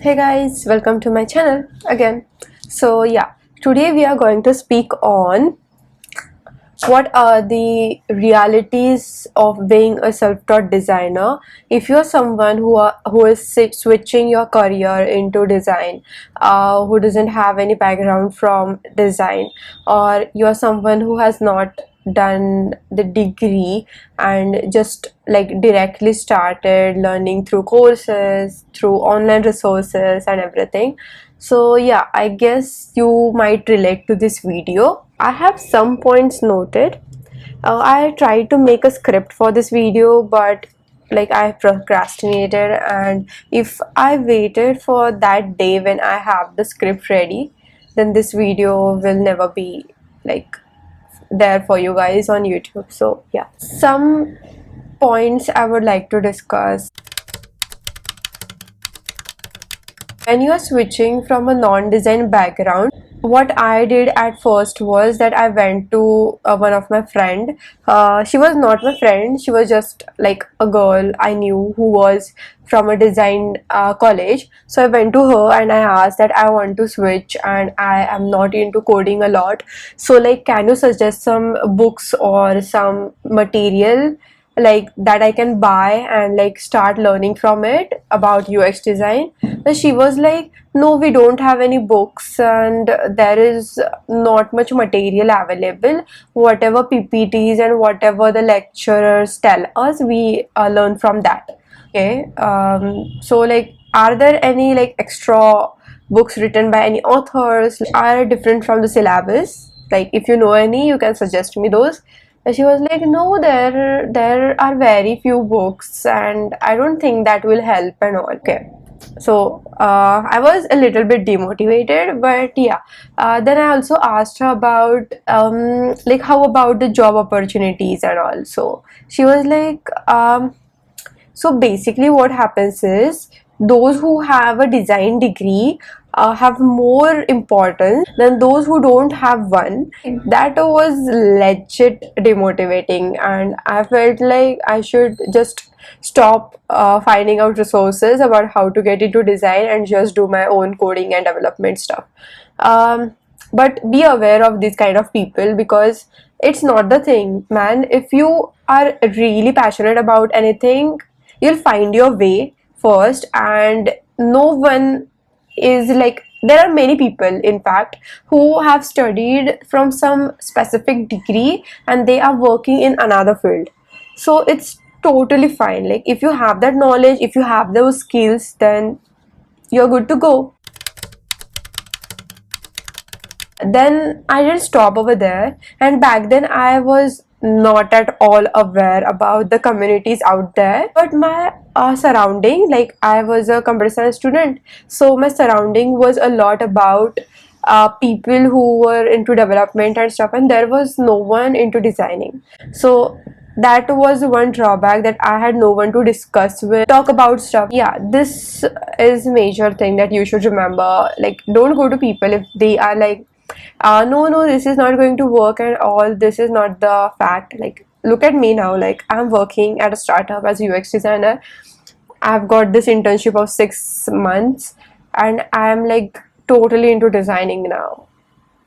Hey guys, welcome to my channel again. So yeah, today we are going to speak on what are the realities of being a self-taught designer. If you're someone who is switching your career into design, who doesn't have any background from design, or you're someone who has not done the degree and just like directly started learning through courses, through online resources and everything. So yeah, I guess you might relate to this video. I have some points noted. I tried to make a script for this video, but like I procrastinated, and if I waited for that day when I have the script ready, then this video will never be like there for you guys on YouTube. So yeah, some points I would like to discuss. When you are switching from a non-design background, what I did at first was that I went to one of my friend. She was not my friend, she was just like a girl I knew who was from a design college. So I went to her and I asked that I want to switch and I am not into coding a lot, so like can you suggest some books or some material like that I can buy and like start learning from it about UX design. Then she was like, no, we don't have any books and there is not much material available. Whatever PPTs and whatever the lecturers tell us, we learn from that. Okay, so like are there any like extra books written by any authors are different from the syllabus? Like if you know any, you can suggest me those. And she was like, no, there are very few books and I don't think that will help and all. Okay, so I was a little bit demotivated, but yeah, then I also asked her about like how about the job opportunities and all. So she was like, so basically what happens is those who have a design degree have more importance than those who don't have one. That was legit demotivating and I felt like I should just stop finding out resources about how to get into design and just do my own coding and development stuff. But be aware of these kind of people because it's not the thing, man. If you are really passionate about anything, you'll find your way first, and no one is like, there are many people in fact who have studied from some specific degree and they are working in another field. So it's totally fine. Like if you have that knowledge, if you have those skills, then you're good to go. Then I didn't stop over there, and back then I was not at all aware about the communities out there, but my surrounding, like I was a computer science student, so my surrounding was a lot about people who were into development and stuff, and there was no one into designing. So that was one drawback, that I had no one to discuss with, talk about stuff. Yeah, this is major thing that you should remember. Like don't go to people if they are like, no, this is not going to work and all, this is not the fact. Like look at me now, like I'm working at a startup as a UX designer. I've got this internship of 6 months and I'm like totally into designing now.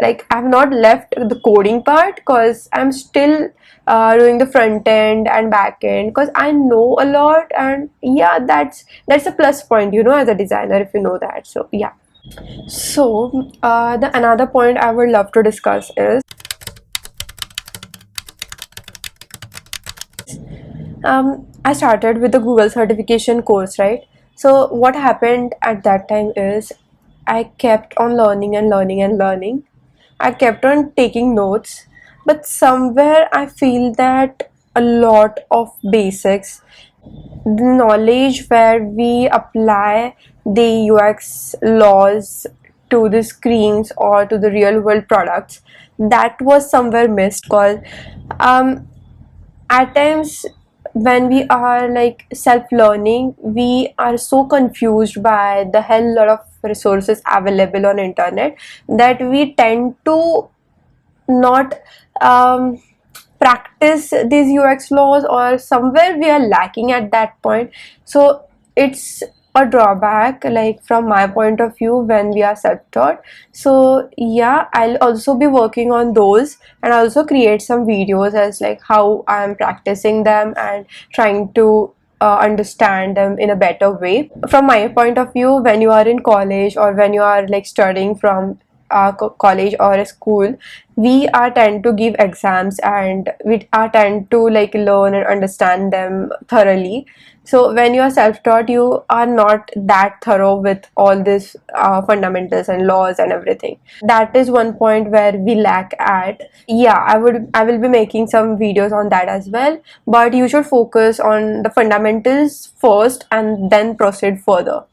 Like I've not left the coding part because I'm still doing the front end and back end because I know a lot, and yeah, that's a plus point, you know, as a designer, if you know that. So yeah. So the another point I would love to discuss is I started with the Google certification course, right? So what happened at that time is I kept on learning and learning and learning. I kept on taking notes, but somewhere I feel that a lot of basics, the knowledge where we apply the UX laws to the screens or to the real world products, that was somewhere missed. Because at times when we are like self-learning, we are so confused by the hell lot of resources available on internet that we tend to not practice these UX laws, or somewhere we are lacking at that point. So it's a drawback, like from my point of view, when we are self-taught. So yeah, I'll also be working on those, and also create some videos as like how I'm practicing them and trying to understand them in a better way. From my point of view, when you are in college or when you are like studying from college or a school, we are tend to give exams and we are tend to like learn and understand them thoroughly. So when you are self-taught, you are not that thorough with all this fundamentals and laws and everything. That is one point where we lack at. Yeah, I will be making some videos on that as well, but you should focus on the fundamentals first and then proceed further.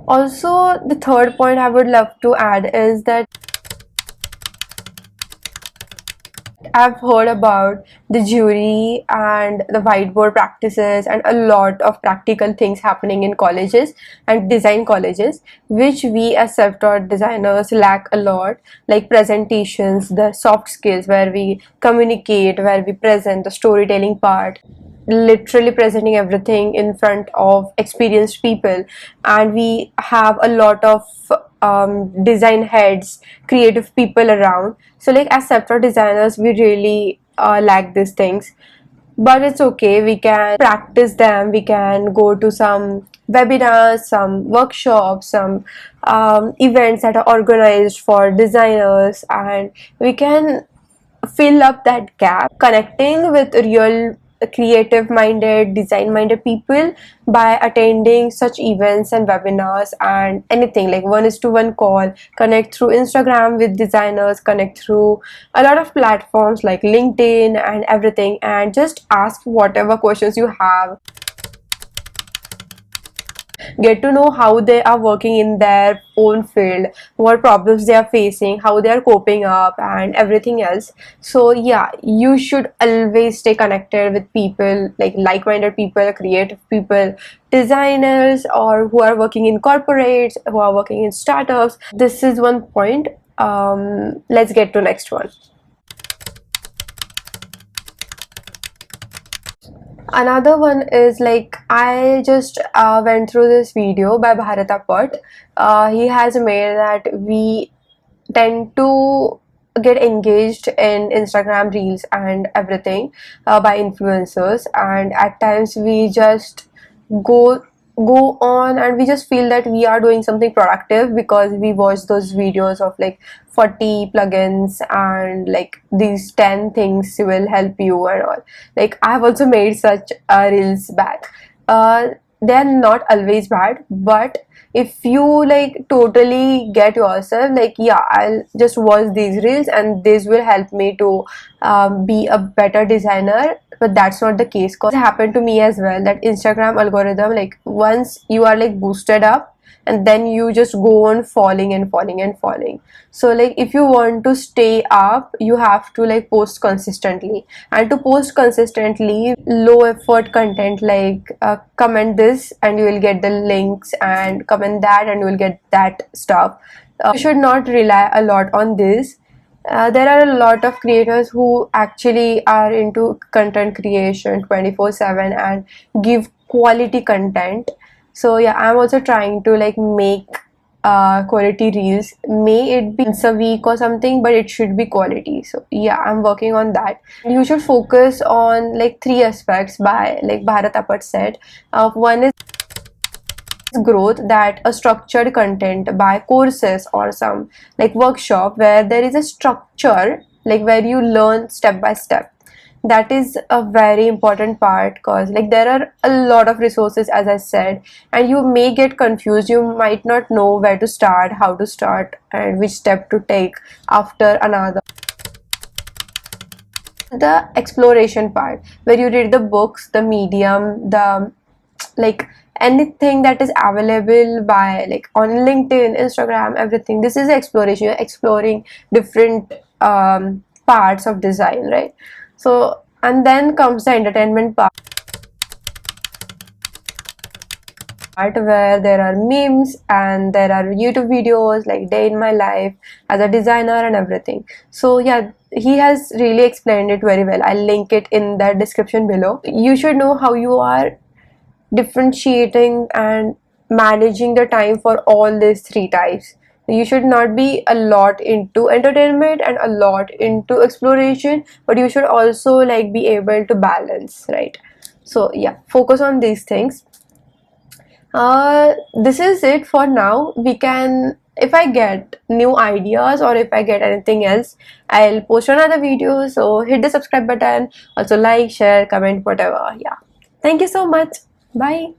Also, the third point I would love to add is that I've heard about the jury and the whiteboard practices and a lot of practical things happening in colleges and design colleges, which we as self-taught designers lack a lot, like presentations, the soft skills where we communicate, where we present the storytelling part, literally presenting everything in front of experienced people. And we have a lot of design heads, creative people around. So like as separate designers, we really lack these things, but it's okay, we can practice them. We can go to some webinars, some workshops, some events that are organized for designers, and we can fill up that gap, connecting with real creative minded, design minded people by attending such events and webinars and anything like one is to one call, connect through Instagram with designers, connect through a lot of platforms like LinkedIn and everything, and just ask whatever questions you have. Get to know how they are working in their own field, what problems they are facing, how they are coping up, and everything else. So yeah, you should always stay connected with people, like-minded people, creative people, designers, or who are working in corporates, who are working in startups. This is one point. Let's get to next one. Another one is like I just went through this video by Bharata Bhatt. He has made that we tend to get engaged in Instagram reels and everything by influencers, and at times we just go go on and we just feel that we are doing something productive because we watch those videos of like 40 plugins and like these 10 things will help you and all. Like I have also made such reels back. They're not always bad, but if you like totally get yourself like, yeah, I'll just watch these reels and this will help me to be a better designer, but that's not the case. Because it happened to me as well, that Instagram algorithm, like once you are like boosted up and then you just go on falling and falling and falling. So like if you want to stay up, you have to like post consistently, and to post consistently low effort content like comment this and you will get the links, and comment that and you will get that stuff. You should not rely a lot on this. There are a lot of creators who actually are into content creation 24/7 and give quality content. So yeah, I'm also trying to like make quality reels. May it be once a week or something, but it should be quality. So yeah, I'm working on that. You should focus on like three aspects by like Bharat Bhatt said. One is growth, that a structured content by courses or some like workshop where there is a structure, like where you learn step by step. That is a very important part, because like there are a lot of resources as I said, and you may get confused. You might not know where to start, how to start, and which step to take after another. The exploration part, where you read the books, the medium, the like anything that is available by like on LinkedIn, Instagram, everything. This is exploration. You're exploring different parts of design, right? So, and then comes the entertainment part, where there are memes and there are YouTube videos like day in my life as a designer and everything. So yeah, he has really explained it very well. I'll link it in the description below. You should know how you are differentiating and managing the time for all these three types. You should not be a lot into entertainment and a lot into exploration, but you should also like be able to balance, right? So yeah, focus on these things. This is it for now. We can, if I get new ideas or if I get anything else, I'll post another video. So hit the subscribe button, also like, share, comment, whatever. Yeah, thank you so much. Bye.